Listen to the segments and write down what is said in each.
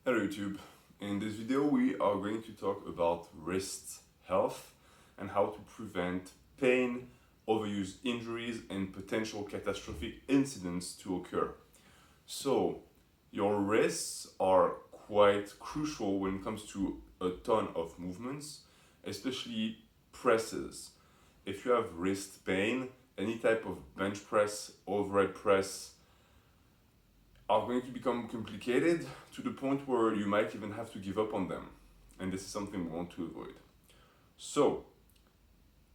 Hello YouTube. In this video we are going to talk about wrist health and how to prevent pain, overuse injuries and potential catastrophic incidents to occur. So your wrists are quite crucial when it comes to a ton of movements, especially presses. If you have wrist pain, any type of bench press, overhead press, are going to become complicated to the point where you might even have to give up on them. And this is something we want to avoid. So,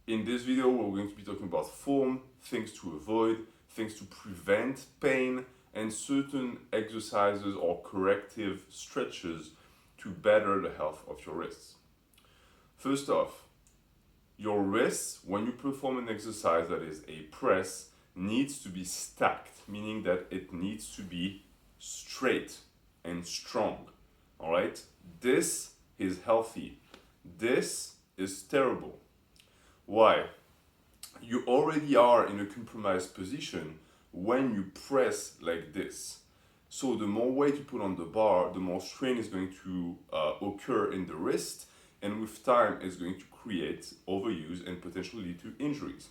in this video, we're going to be talking about form, things to avoid, things to prevent pain, and certain exercises or corrective stretches to better the health of your wrists. First off, your wrists, when you perform an exercise that is a press, needs to be stacked, meaning that it needs to be straight and strong. All right? This is healthy. This is terrible. Why? You already are in a compromised position when you press like this. So the more weight you put on the bar, the more strain is going to occur in the wrist, and with time it's going to create overuse and potentially lead to injuries.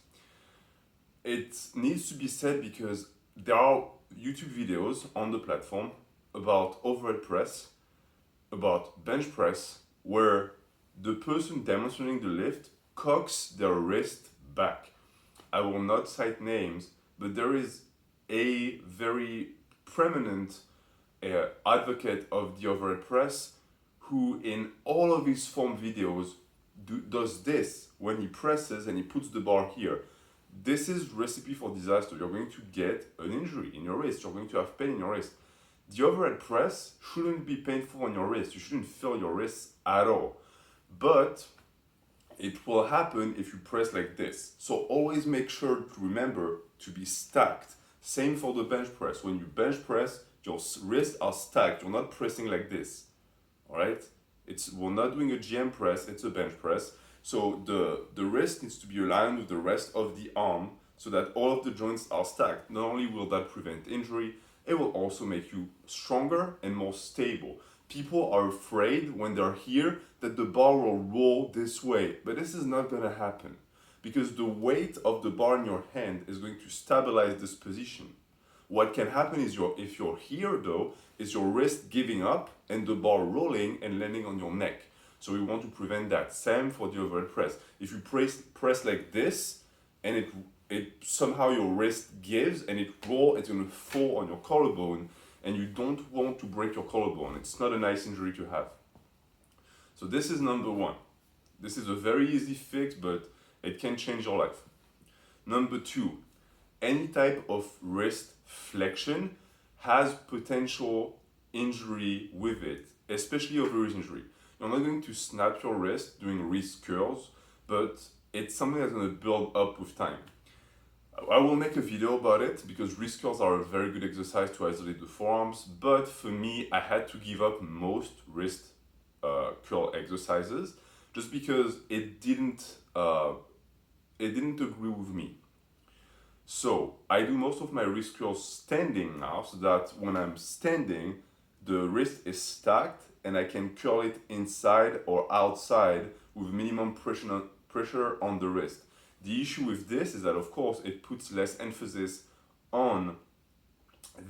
It needs to be said because there are YouTube videos on the platform about overhead press, about bench press, where the person demonstrating the lift cocks their wrist back. I will not cite names, but there is a very prominent advocate of the overhead press who in all of his form videos does this when he presses and he puts the bar here. This is recipe for disaster. You're going to get an injury in your wrist. You're going to have pain in your wrist. The overhead press shouldn't be painful on your wrist. You shouldn't feel your wrist at all. But it will happen if you press like this. So always make sure to remember to be stacked. Same for the bench press. When you bench press, your wrists are stacked. You're not pressing like this. All right? We're not doing a GM press, it's a bench press. So the wrist needs to be aligned with the rest of the arm so that all of the joints are stacked. Not only will that prevent injury, it will also make you stronger and more stable. People are afraid when they're here that the bar will roll this way, but this is not going to happen because the weight of the bar in your hand is going to stabilize this position. What can happen is if you're here though, is your wrist giving up and the bar rolling and landing on your neck. So we want to prevent that. Same for the overhead press. If you press like this and it somehow your wrist gives and it rolls, it's going to fall on your collarbone and you don't want to break your collarbone. It's not a nice injury to have. So this is number one. This is a very easy fix, but it can change your life. Number two, any type of wrist flexion has potential injury with it, especially overuse injury. You're not going to snap your wrist doing wrist curls, but it's something that's going to build up with time. I will make a video about it because wrist curls are a very good exercise to isolate the forearms, but for me, I had to give up most wrist curl exercises just because it didn't agree with me. So I do most of my wrist curls standing now, so that when I'm standing, the wrist is stacked and I can curl it inside or outside with minimum pressure on the wrist. The issue with this is that, of course, it puts less emphasis on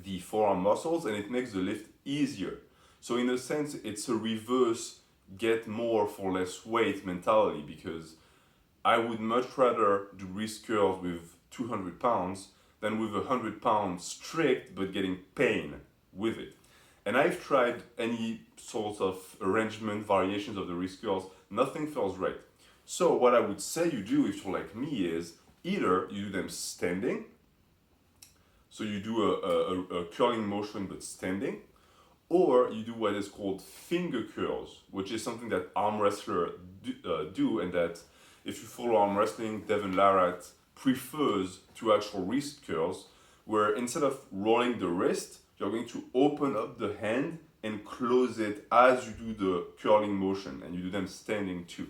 the forearm muscles and it makes the lift easier. So in a sense, it's a reverse get more for less weight mentality, because I would much rather do wrist curls with 200 pounds than with 100 pounds strict but getting pain with it. And I've tried any sort of arrangement, variations of the wrist curls, nothing feels right. So what I would say you do if you're like me is either you do them standing, so you do a curling motion but standing, or you do what is called finger curls, which is something that arm wrestlers do, and that if you follow arm wrestling, Devon Larratt prefers to actual wrist curls, where instead of rolling the wrist, you're going to open up the hand and close it as you do the curling motion, and you do them standing too.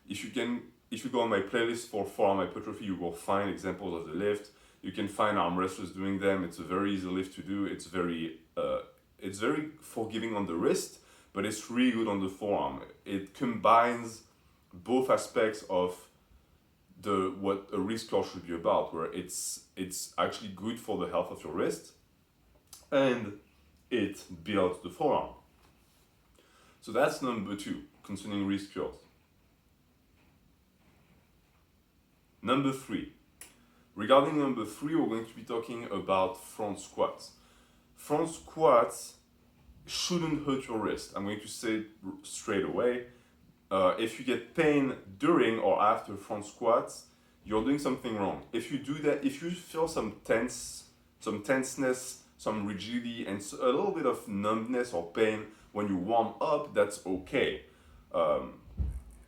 If you go on my playlist for forearm hypertrophy, you will find examples of the lift. You can find arm wrestlers doing them. It's a very easy lift to do. It's very it's very forgiving on the wrist, but it's really good on the forearm. It combines both aspects of what a wrist curl should be about, where it's actually good for the health of your wrist, and it builds the forearm. So that's number 2 concerning wrist curls. Number 3. Regarding number 3, we're going to be talking about front squats. Front squats shouldn't hurt your wrist. I'm going to say it straight away. If you get pain during or after front squats, you're doing something wrong. If you do that, if you feel some tenseness, some rigidity, and a little bit of numbness or pain when you warm up, that's okay.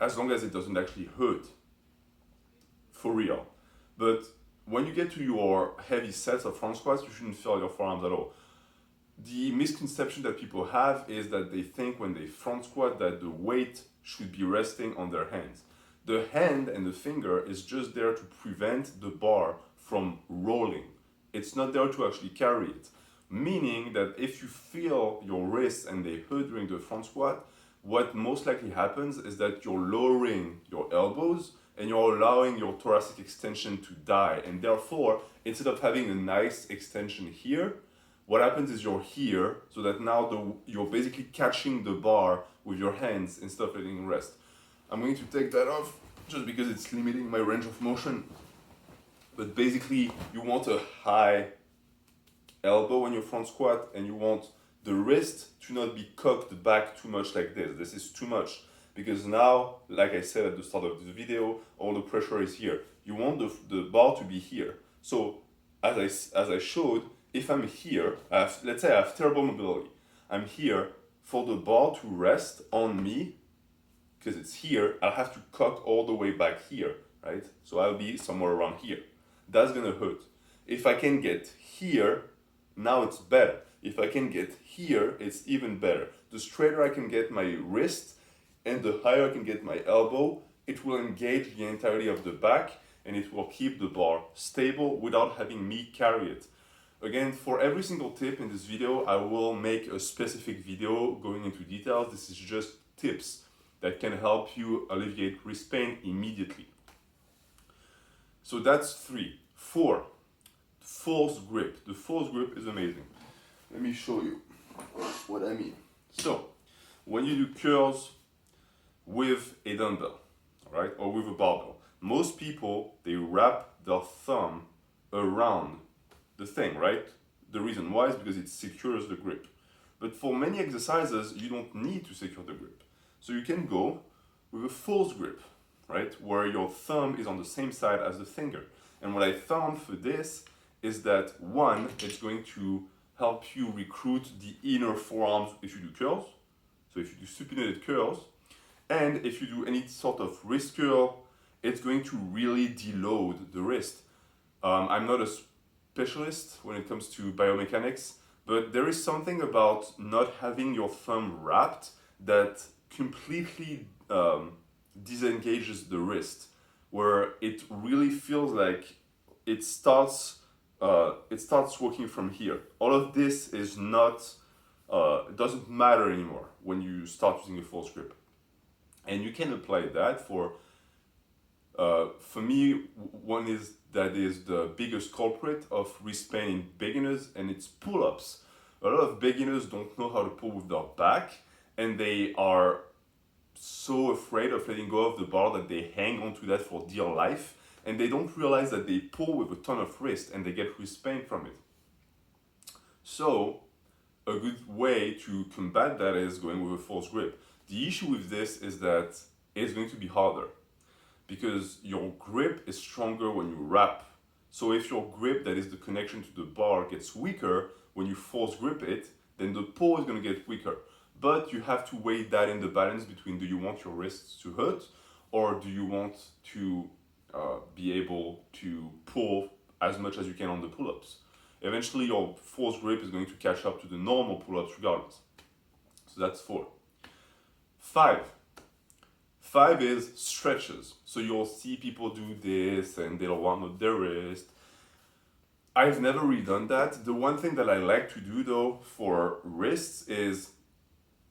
As long as it doesn't actually hurt. For real. But when you get to your heavy sets of front squats, you shouldn't feel your forearms at all. The misconception that people have is that they think when they front squat that the weight should be resting on their hands. The hand and the finger is just there to prevent the bar from rolling. It's not there to actually carry it. Meaning that if you feel your wrists and they hurt during the front squat, what most likely happens is that you're lowering your elbows and you're allowing your thoracic extension to die. And therefore, instead of having a nice extension here, what happens is you're here, so that now you're basically catching the bar with your hands instead of letting it rest. I'm going to take that off just because it's limiting my range of motion. But basically, you want a high elbow when you front squat, and you want the wrist to not be cocked back too much like this. This is too much, because now, like I said at the start of this video, all the pressure is here. You want the bar to be here. So as I showed, if I'm here, let's say I have terrible mobility. I'm here for the bar to rest on me, because it's here, I'll have to cock all the way back here, right? So I'll be somewhere around here. That's gonna hurt. If I can get here, now it's better. If I can get here, it's even better. The straighter I can get my wrist and the higher I can get my elbow, it will engage the entirety of the back and it will keep the bar stable without having me carry it. Again, for every single tip in this video, I will make a specific video going into details. This is just tips that can help you alleviate wrist pain immediately. So that's 3. 4, false grip. The false grip is amazing. Let me show you what I mean. So, when you do curls with a dumbbell, right, or with a barbell, most people, they wrap their thumb around the thing, right? The reason why is because it secures the grip. But for many exercises, you don't need to secure the grip. So you can go with a false grip, right? Where your thumb is on the same side as the finger. And what I found for this is that, one, it's going to help you recruit the inner forearms if you do curls. So if you do supinated curls, and if you do any sort of wrist curl, it's going to really deload the wrist. I'm not a specialist when it comes to biomechanics, but there is something about not having your thumb wrapped that completely disengages the wrist, where it really feels like it starts working from here. All of this is not, it doesn't matter anymore when you start using a false grip. And you can apply that for me, one is that is the biggest culprit of wrist pain in beginners, and it's pull-ups. A lot of beginners don't know how to pull with their back, and they are so afraid of letting go of the bar that they hang onto that for dear life, and they don't realize that they pull with a ton of wrist and they get wrist pain from it. So a good way to combat that is going with a false grip. The issue with this is that it's going to be harder because your grip is stronger when you wrap. So if your grip, that is the connection to the bar, gets weaker when you false grip it, then the pull is going to get weaker. But you have to weigh that in the balance between, do you want your wrists to hurt, or do you want to be able to pull as much as you can on the pull-ups? Eventually your false grip is going to catch up to the normal pull-ups regardless. So that's 4. 5 is stretches. So you'll see people do this and they'll warm up their wrist. I've never really done that. The one thing that I like to do though for wrists is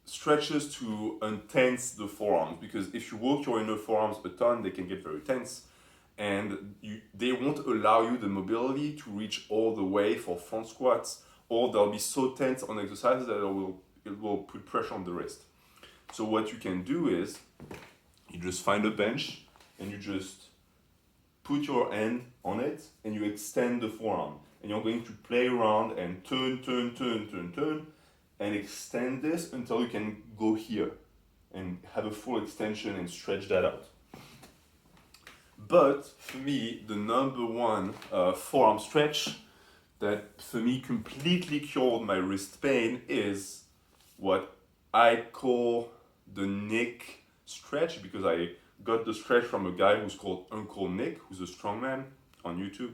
stretches to untense the forearms, because if you work your inner forearms a ton, they can get very tense, and they won't allow you the mobility to reach all the way for front squats, or they'll be so tense on exercises that it will put pressure on the wrist. So what you can do is you just find a bench and you just put your hand on it and you extend the forearm, and you're going to play around and turn and extend this until you can go here and have a full extension and stretch that out. But for me, the number one forearm stretch that for me completely cured my wrist pain is what I call the Nick stretch, because I got the stretch from a guy who's called Uncle Nick, who's a strongman on YouTube.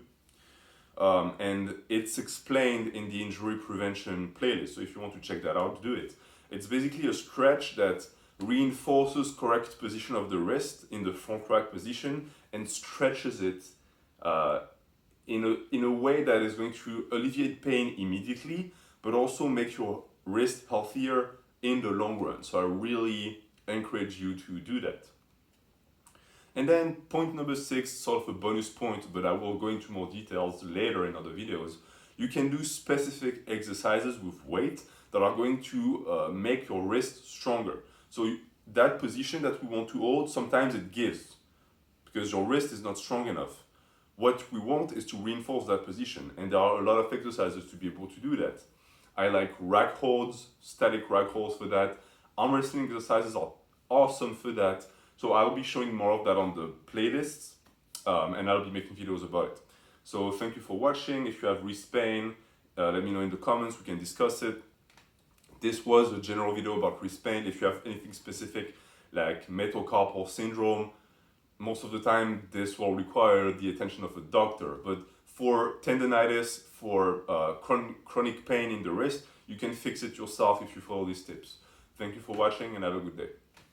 And it's explained in the injury prevention playlist. So if you want to check that out, do it. It's basically a stretch that reinforces correct position of the wrist in the front rack position and stretches it in a way that is going to alleviate pain immediately, but also make your wrist healthier in the long run. So I really encourage you to do that. And then point number 6, sort of a bonus point, but I will go into more details later in other videos. You can do specific exercises with weight that are going to make your wrist stronger. So that position that we want to hold, sometimes it gives because your wrist is not strong enough. What we want is to reinforce that position, and there are a lot of exercises to be able to do that. I like rack holds, static rack holds for that. Arm wrestling exercises are awesome for that. So I'll be showing more of that on the playlists, and I'll be making videos about it. So thank you for watching. If you have wrist pain, let me know in the comments, we can discuss it. This was a general video about wrist pain. If you have anything specific like metacarpal syndrome, most of the time this will require the attention of a doctor. But for tendonitis, for chronic pain in the wrist, you can fix it yourself if you follow these tips. Thank you for watching and have a good day.